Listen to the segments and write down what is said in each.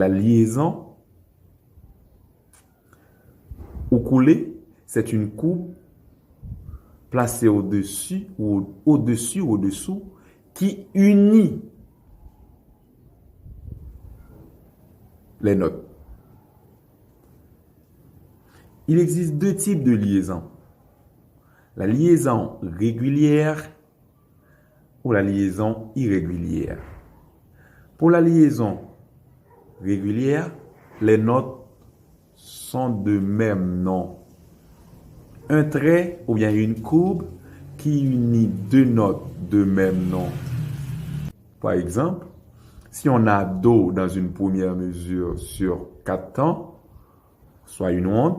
La liaison ukulélé, c'est une courbe placée au-dessus ou au-dessus ou au-dessous qui unit les notes. Il existe deux types de liaisons. La liaison régulière ou la liaison irrégulière. Pour la liaison régulière, les notes sont de même nom. Un trait ou bien une courbe qui unit deux notes de même nom. Par exemple, si on a Do dans une première mesure sur 4 temps, soit une onde,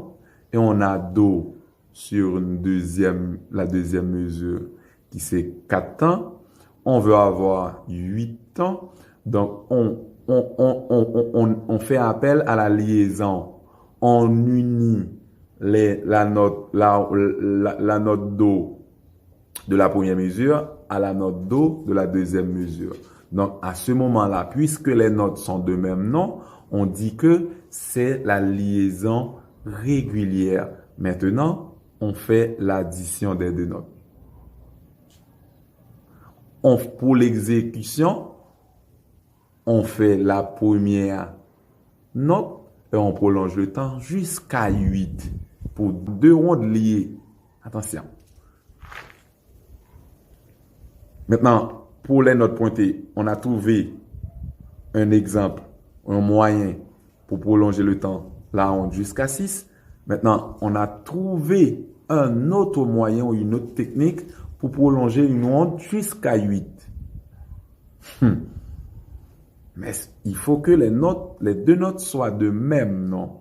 et on a Do sur la deuxième mesure qui c'est 4 temps, on veut avoir 8 temps, donc on fait appel à la liaison. On unit la note Do de la première mesure à la note Do de la deuxième mesure. Donc, à ce moment-là, puisque les notes sont de même nom, on dit que c'est la liaison régulière. Maintenant, on fait l'addition des deux notes. Pour l'exécution, on fait la première note et on prolonge le temps jusqu'à 8 pour deux ondes liées. Attention. Maintenant, pour les notes pointées, on a trouvé un exemple, un moyen pour prolonger le temps, la onde jusqu'à 6. Maintenant, on a trouvé un autre moyen ou une autre technique pour prolonger une onde jusqu'à 8. Mais il faut que les deux notes soient de même nom.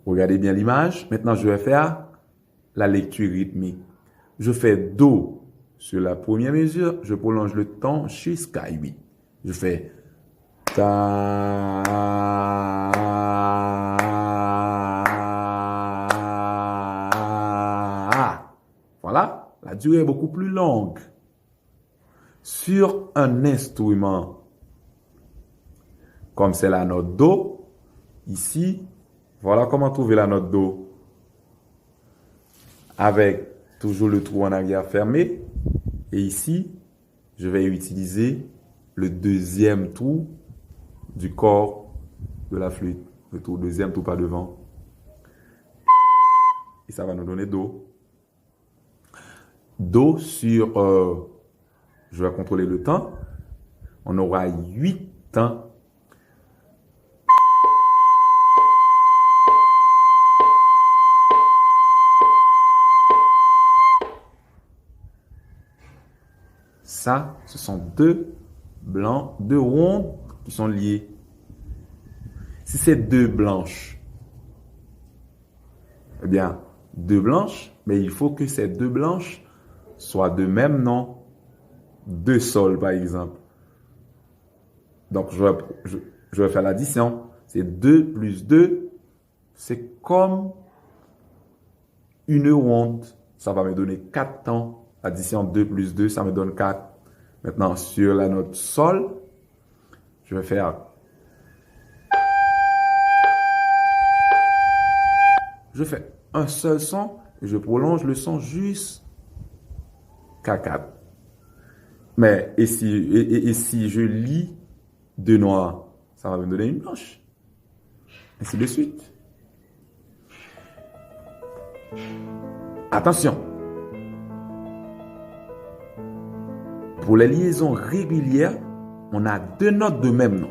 Regardez bien l'image. Maintenant, je vais faire la lecture rythmique. Je fais Do sur la première mesure, je prolonge le temps jusqu'à 8. Je fais Ta. Voilà, la durée est beaucoup plus longue. Sur un instrument, comme c'est la note Do, ici, voilà comment trouver la note Do. Avec toujours le trou en arrière fermé. Et ici, je vais utiliser le deuxième trou du corps de la flûte. Le deuxième trou par devant. Et ça va nous donner Do. Do sur... je vais contrôler le temps. On aura 8 temps. Ça, ce sont deux rondes qui sont liées. Si c'est deux blanches, eh bien, deux blanches, mais il faut que ces deux blanches soient de même nom. Deux sols, par exemple. Donc, je vais faire l'addition. C'est 2 plus 2. C'est comme une ronde. Ça va me donner 4 temps. Addition 2 plus 2, ça me donne 4. Maintenant, sur la note Sol, je vais faire... Je fais un seul son et je prolonge le son jusqu'à 4. Mais et si je lis deux noirs, ça va me donner une blanche. Ainsi de suite. Attention. Pour les liaisons régulières, on a deux notes de même nom.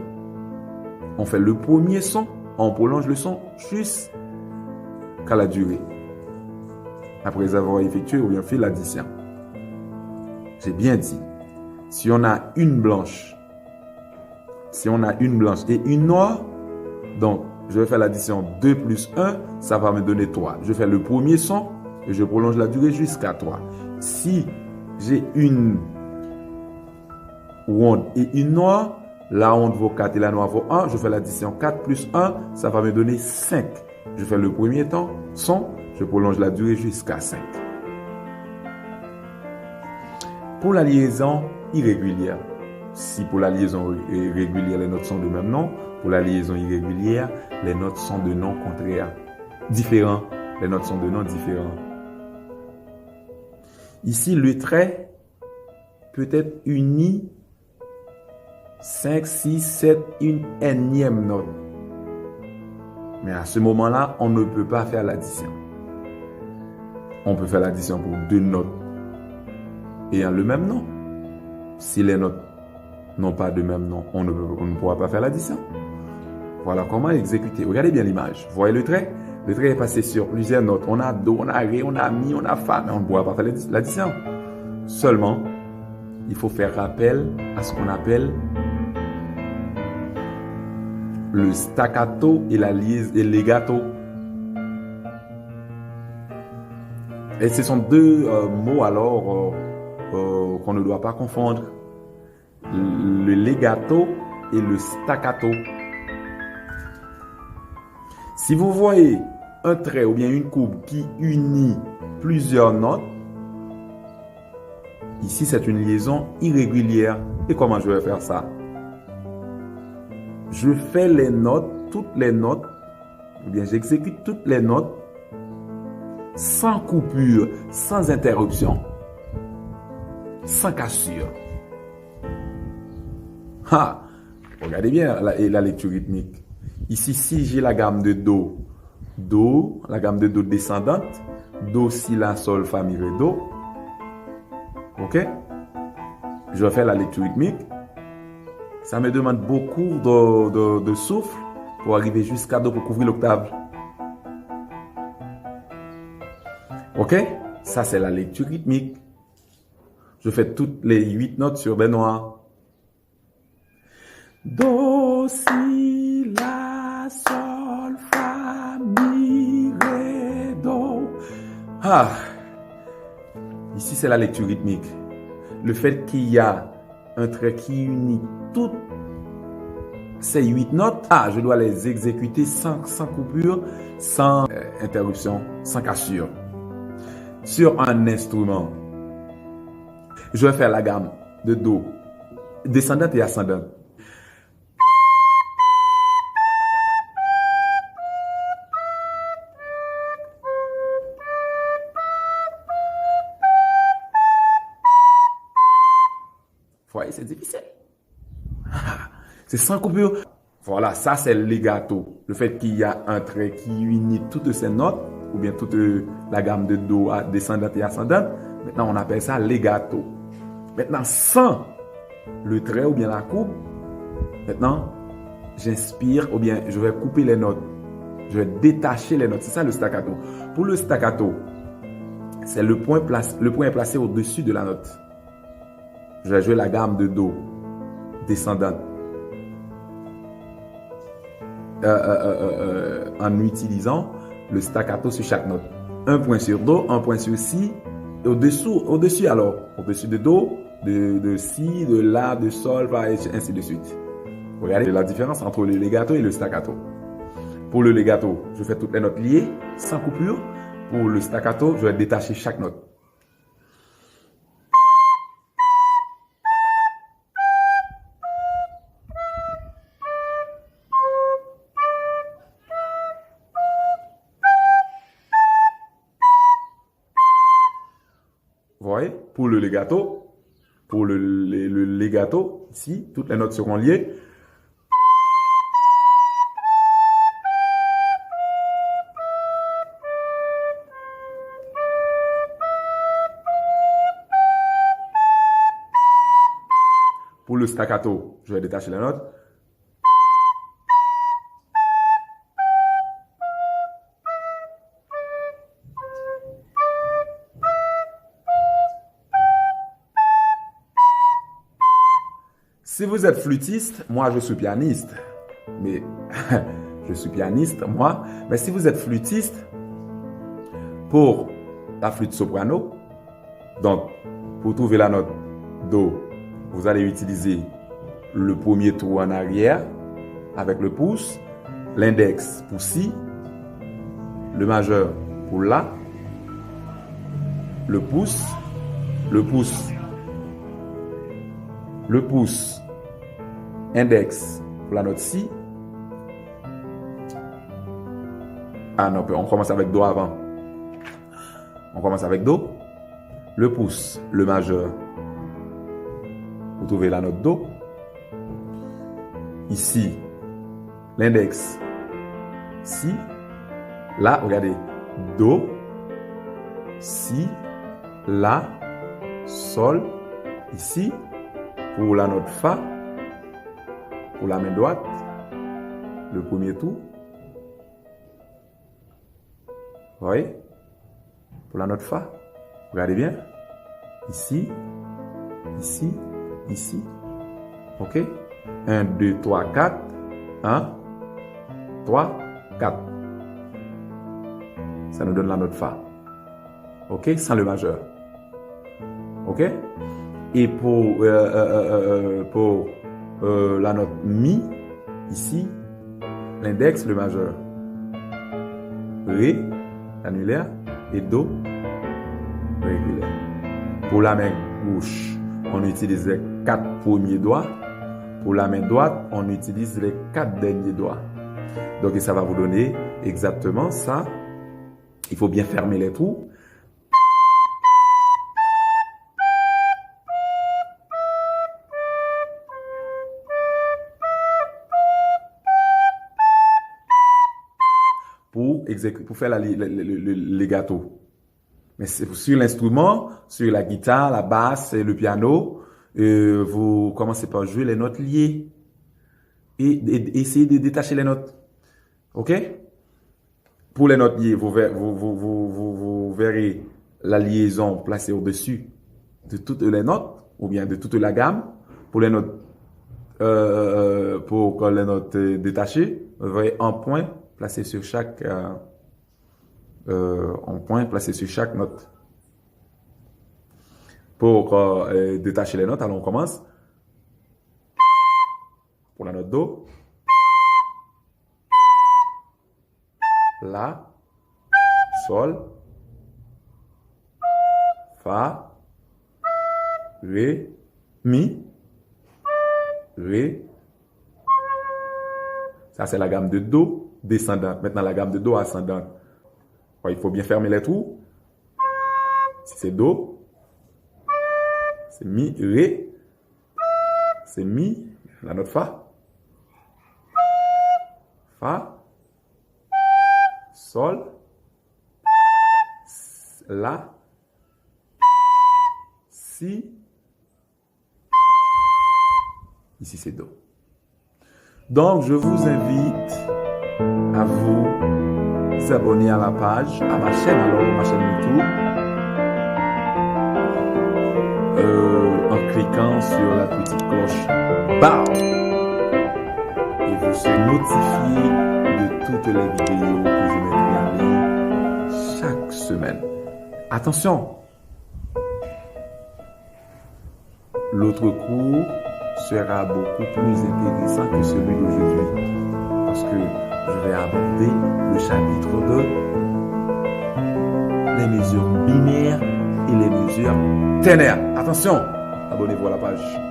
On fait le premier son, on prolonge le son jusqu'à la durée. Après avoir effectué ou bien fait l'addition. J'ai bien dit. Si on a une blanche et une noire, donc je vais faire l'addition 2 plus 1, ça va me donner 3. Je fais le premier son et je prolonge la durée jusqu'à 3. Si j'ai une ronde et une noire, la ronde vaut 4 et la noire vaut 1, je fais l'addition 4 plus 1, ça va me donner 5. Je fais le premier son, je prolonge la durée jusqu'à 5. Pour la liaison irrégulière, Si pour la liaison régulière, les notes sont de même nom, pour la liaison irrégulière, les notes sont de noms contraires. Différents. Les notes sont de noms différents. Ici, le trait peut être uni 5, 6, 7, une énième note. Mais à ce moment-là, on ne peut pas faire l'addition. On peut faire l'addition pour deux notes ayant le même nom. Si les notes n'ont pas de même nom, on ne pourra pas faire l'addition. Voilà comment exécuter. Regardez bien l'image. Vous voyez le trait? Le trait est passé sur plusieurs notes. On a do, on a ré, on a mi, on a fa, mais on ne pourra pas faire l'addition. Seulement, il faut faire rappel à ce qu'on appelle le staccato et le legato. Et ce sont deux mots alors qu'on ne doit pas confondre. Le legato et le staccato. Si vous voyez un trait ou bien une courbe qui unit plusieurs notes, ici c'est une liaison irrégulière. Et comment je vais faire ça? Je fais les notes, toutes les notes, ou bien j'exécute toutes les notes sans coupure, sans interruption, sans cassure. Ah, regardez bien la lecture rythmique. Ici, si j'ai la gamme de Do, Do, la gamme de Do descendante, Do, Si, La, Sol, Fa, Mi, Ré, Do. Ok? Je vais faire la lecture rythmique. Ça me demande beaucoup de souffle pour arriver jusqu'à Do pour couvrir l'octave. Ok? Ça, c'est la lecture rythmique. Je fais toutes les 8 notes sur des noirs. Do, Si, La, Sol, Fa, Mi, Ré, Do. Ah! Ici, c'est la lecture rythmique. Le fait qu'il y a un trait qui unit toutes ces 8 notes, je dois les exécuter sans coupure, sans interruption, sans cassure. Sur un instrument, je vais faire la gamme de Do, descendante et ascendante. Vous voyez, c'est difficile. C'est sans coupure. Voilà, ça c'est le legato. Le fait qu'il y a un trait qui unit toutes ces notes, ou bien toute la gamme de Do descendante et ascendante. Maintenant, on appelle ça legato. Maintenant, sans le trait ou bien la coupe, maintenant, j'inspire ou bien je vais couper les notes. Je vais détacher les notes. C'est ça le staccato. Pour le staccato, c'est le point est placé au-dessus de la note. Je vais jouer la gamme de Do descendante en utilisant le staccato sur chaque note. Un point sur Do, un point sur Si, et au-dessus alors, au-dessus de Do, de Si, de La, de Sol, et ainsi de suite. Regardez la différence entre le legato et le staccato. Pour le legato, je fais toutes les notes liées, sans coupure. Pour le staccato, je vais détacher chaque note. Vous voyez, pour le legato, ici, toutes les notes seront liées. Pour le staccato, je vais détacher les notes. Si vous êtes flûtiste, moi je suis pianiste. Mais je suis pianiste, moi. Mais si vous êtes flûtiste, pour la flûte soprano, donc pour trouver la note Do, vous allez utiliser le premier trou en arrière avec le pouce, l'index pour Si, le majeur pour La, le pouce Index pour la note Si. Ah non, on commence avec Do avant. On commence avec Do. Le pouce, le majeur. Vous trouvez la note Do. Ici, l'index Si. Là, regardez. Do, Si, La, Sol. Ici, pour la note Fa. Pour la main droite, le premier tour. Vous voyez? Pour la note Fa. Regardez bien. Ici, ici, ici. OK? 1, 2, 3, 4. 1, 3, 4. Ça nous donne la note Fa. OK? Sans le majeur. OK? Et pour la note Mi, ici, l'index, le majeur. Ré, annulaire, et Do, régulaire. Pour la main gauche, on utilise les 4 premiers doigts. Pour la main droite, on utilise les 4 derniers doigts. Donc, ça va vous donner exactement ça. Il faut bien fermer les trous. Pour faire les gâteaux. Mais sur l'instrument, sur la guitare, la basse et le piano, vous commencez par jouer les notes liées et essayez de détacher les notes. OK? Pour les notes liées, vous verrez la liaison placée au-dessus de toutes les notes ou bien de toute la gamme. Pour les notes, détachées, vous verrez un point placé sur chaque note. Pour détacher les notes, alors on commence. Pour la note Do, La, Sol, Fa, Ré, Mi, Ré. Ça, c'est la gamme de Do descendante. Maintenant, la gamme de Do ascendante. Il faut bien fermer les trous. Si c'est Do, c'est Mi, Ré, c'est Mi, la note Fa, Fa, Sol, La, Si, ici c'est Do. Donc, je vous invite à vous abonner à la page, à ma chaîne, ma chaîne YouTube, en cliquant sur la petite cloche BAM et vous serez notifié de toutes les vidéos que je mettrai en ligne chaque semaine. Attention, l'autre cours sera beaucoup plus intéressant que celui d'aujourd'hui parce que je vais aborder le chapitre de les mesures binaires et les mesures ternaires. Attention, abonnez-vous à la page.